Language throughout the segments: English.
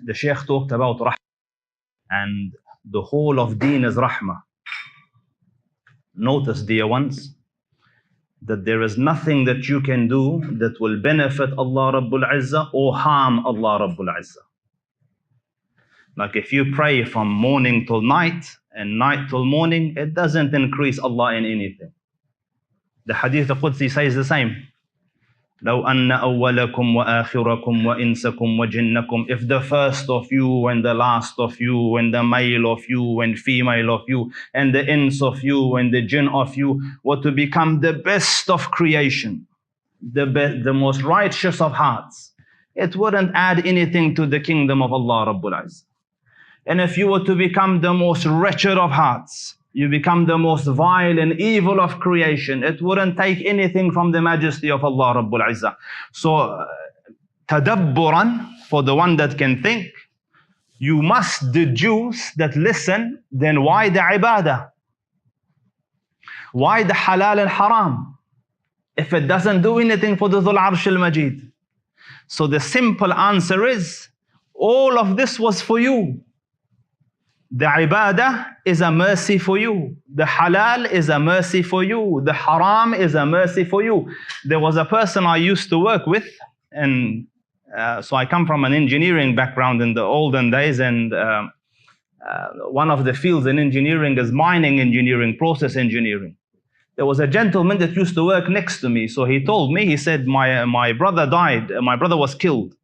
the Shaykh talked about rahmah, and the whole of deen is rahmah. Notice, dear ones, that there is nothing that you can do that will benefit Allah Rabbul Izzah or harm Allah Rabbul Izzah. Like if you pray from morning till night and night till morning, it doesn't increase Allah in anything. The Hadith al-Qudsi says the same. لو أن أولكم وآخركم وإنسكم وجنكم, if the first of you and the last of you and the male of you and female of you and the ins of you and the jinn of you were to become the best of creation, the most righteous of hearts, it wouldn't add anything to the kingdom of Allah Rabbul Izzah. And if you were to become the most wretched of hearts, you become the most vile and evil of creation, it wouldn't take anything from the majesty of Allah Rabbul Izzah. So, tadabburan, for the one that can think, you must deduce that, listen, then why the ibadah? Why the halal and haram? If it doesn't do anything for the Dhul Arsh al-Majid. So the simple answer is, all of this was for you. The ibadah is a mercy for you. The halal is a mercy for you. The haram is a mercy for you. There was a person I used to work with, and so I come from an engineering background in the olden days, and one of the fields in engineering is mining engineering, process engineering. There was a gentleman that used to work next to me, so he told me, he said, my brother died, my brother was killed.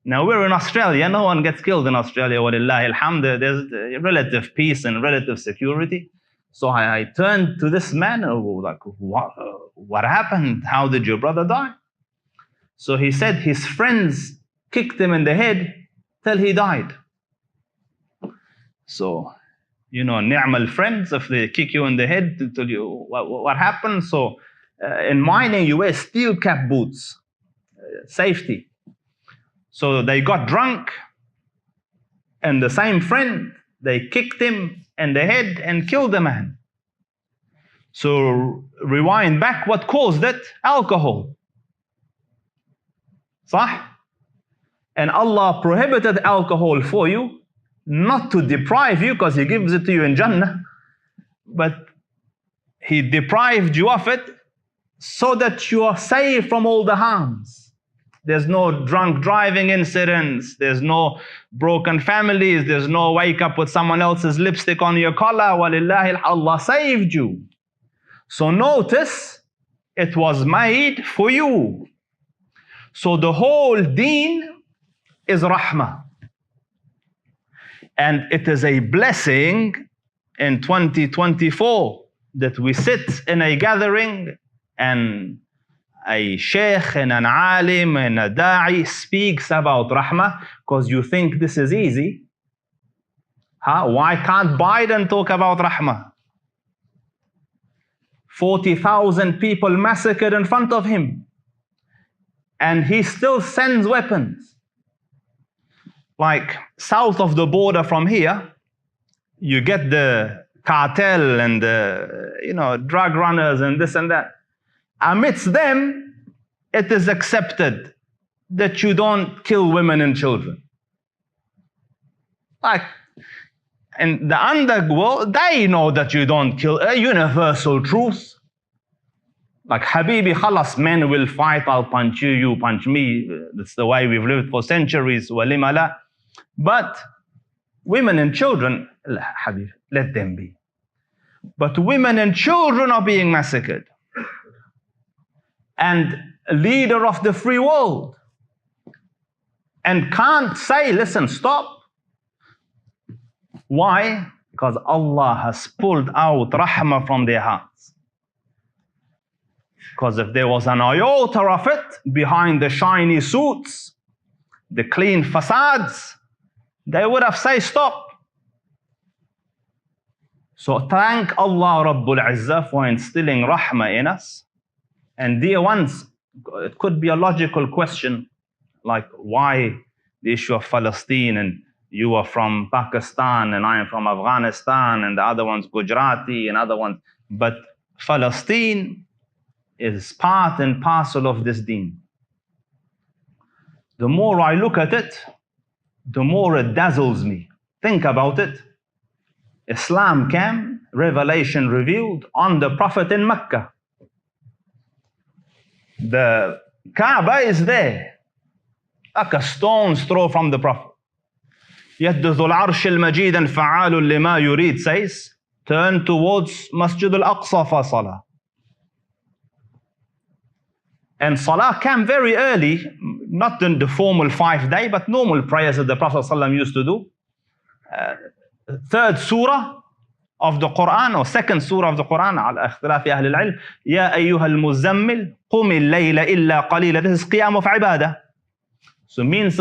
Now we're in Australia, no one gets killed in Australia, walillahi alhamd, there's relative peace and relative security. So I turned to this man, like, what happened? How did your brother die? So he said his friends kicked him in the head till he died. So, you know, ni'mal friends, if they kick you in the head to tell you what happened. So in mining, you wear steel cap boots, safety. So they got drunk, and the same friend, they kicked him in the head and killed the man. So rewind back, what caused it? Alcohol. Sah? And Allah prohibited alcohol for you, not to deprive you, because He gives it to you in Jannah, but He deprived you of it so that you are safe from all the harms. There's no drunk driving incidents. There's no broken families. There's no wake up with someone else's lipstick on your collar. Walillahi, Allah saved you. So notice, it was made for you. So the whole deen is rahmah. And it is a blessing in 2024 that we sit in a gathering and a sheikh and an alim and a da'i speaks about rahmah, because you think this is easy. Why can't Biden talk about rahmah? 40,000 people massacred in front of him, and he still sends weapons. Like south of the border from here, you get the cartel and the drug runners and this and that. Amidst them, it is accepted that you don't kill women and children. Like in the underworld, they know that you don't kill, a universal truth. Like, Habibi, khalas, men will fight, I'll punch you, you punch me. That's the way we've lived for centuries. Walima la. But women and children, Habib, let them be. But women and children are being massacred. And a leader of the free world, and can't say, listen, stop. Why? Because Allah has pulled out rahmah from their hearts. Because if there was an iota of it behind the shiny suits, the clean facades, they would have said stop. So thank Allah Rabbul Izzah for instilling rahmah in us. And dear ones, it could be a logical question, like why the issue of Palestine, and you are from Pakistan and I am from Afghanistan and the other one's Gujarati and other ones. But Palestine is part and parcel of this deen. The more I look at it, the more it dazzles me. Think about it. Islam came, revelation revealed on the Prophet in Mecca. The Kaaba is there, like a stone's throw from the Prophet. Yet the Dhul Arsh al-Majid and Fa'alul Lima Yurid says, turn towards Masjid al-Aqsa for Salah. And Salah came very early, not in the formal 5-day, but normal prayers that the Prophet ﷺ used to do. Third surah of the Quran, or second surah of the Quran, على اختلاف أهل العلم, يا أيها المزمل قم الليل إلا قليلا. This is qiyam of ibadah. So it means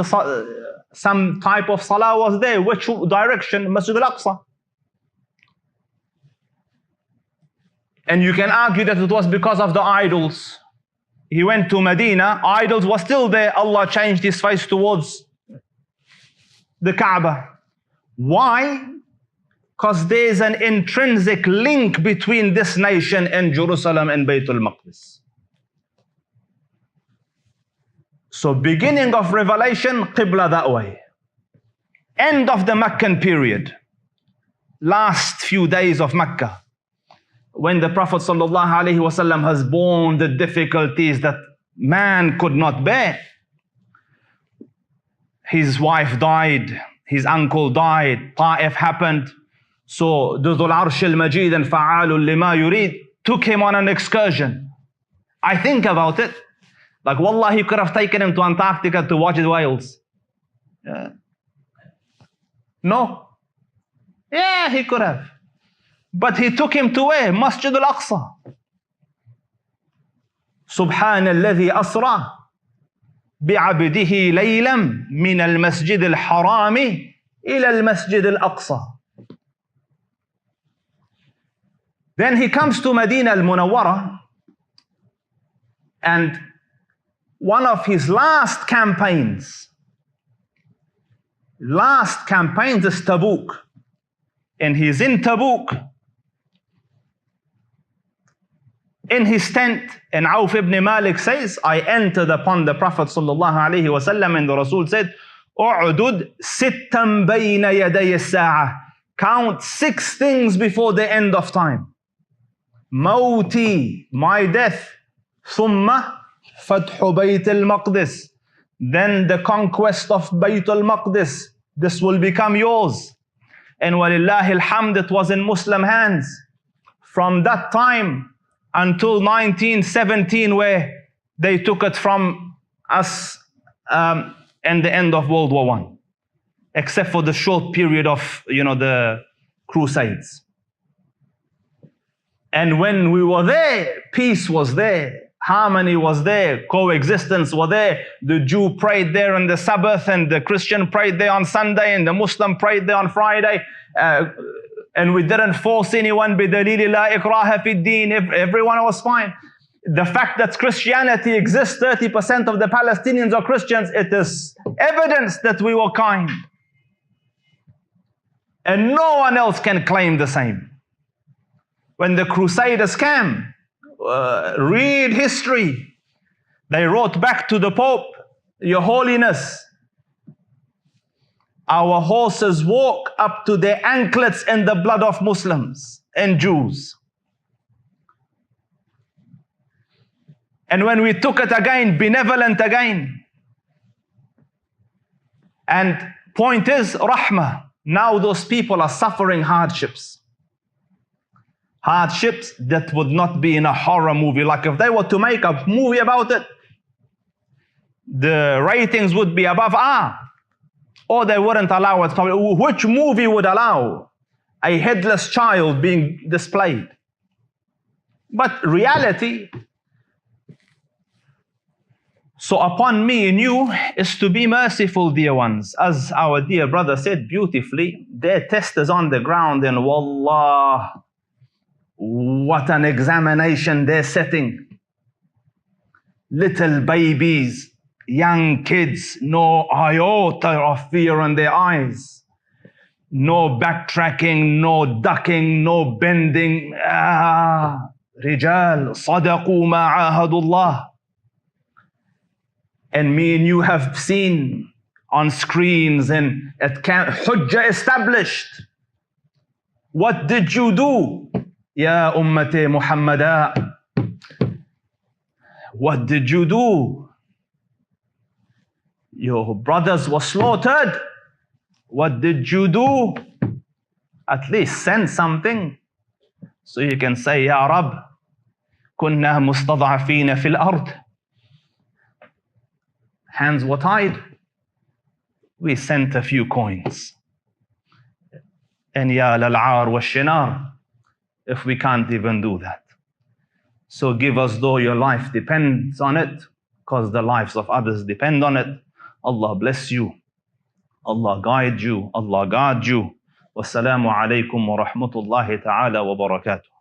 some type of salah was there. Which direction? Masjid al-Aqsa. And you can argue that it was because of the idols. He went to Medina, idols were still there. Allah changed his face towards the Kaaba. Why? Because there's an intrinsic link between this nation and Jerusalem and Baytul Maqdis. So beginning of revelation, Qibla that way. End of the Meccan period. Last few days of Mecca. When the Prophet ﷺ has borne the difficulties that man could not bear. His wife died, his uncle died, Ta'if happened. So the Dhul Arsh al-Majid and Fa'alul Lima Yurid took him on an excursion. I think about it, like wallah, he could have taken him to Antarctica to watch the whales. No? Yeah, he could have. But he took him to where? Masjid al-Aqsa. سبحان الذي أسرى بعبده ليلا من المسجد الحرام إلى المسجد الأقصى. Then he comes to Medina al-Munawwara, and one of his last campaigns is Tabuk. And he's in Tabuk, in his tent, and Auf ibn Malik says, I entered upon the Prophet ﷺ, and the Rasul said, "U'udud sittan bayna yaday as-sa'ah." Count 6 things before the end of time. Mawti, my death. Thumma fathu Bayt al-Maqdis. Then the conquest of Bayt al-Maqdis. This will become yours. And walillahi alhamd, it was in Muslim hands. From that time until 1917, where they took it from us, and the end of World War I, except for the short period of the Crusades. And when we were there, peace was there, harmony was there, coexistence was there. The Jew prayed there on the Sabbath, and the Christian prayed there on Sunday, and the Muslim prayed there on Friday. And we didn't force anyone. بِدَلِيلِ لَا إِكْرَاهَ فِي الدِّينِ. Everyone was fine. The fact that Christianity exists, 30% of the Palestinians are Christians, it is evidence that we were kind. And no one else can claim the same. When the Crusaders came, read history. They wrote back to the Pope, Your Holiness, our horses walk up to their anklets in the blood of Muslims and Jews. And when we took it again, benevolent again. And point is, rahmah. Now those people are suffering hardships. Hardships that would not be in a horror movie. Like if they were to make a movie about it, the ratings would be above R. Or they wouldn't allow it. Which movie would allow a headless child being displayed? But reality, so upon me and you is to be merciful, dear ones. As our dear brother said beautifully, their test is on the ground, and wallah, what an examination they're setting. Little babies, young kids, no iota of fear in their eyes. No backtracking, no ducking, no bending. Rijal, sadaqu ma ahadullah. And me and you have seen on screens and at Hujjah established. What did you do? Ya Ummati Muhammada. What did you do? Your brothers were slaughtered. What did you do? At least send something so you can say, Ya Rab, kunna mustad'afina fil ard. Hands were tied. We sent a few coins. And ya lal'ar wa shinar, if we can't even do that. So give us though your life depends on it, because the lives of others depend on it. Allah bless you. Allah guide you. Allah guard you. Wassalamu alaikum wa rahmatullahi ta'ala wa barakatuh.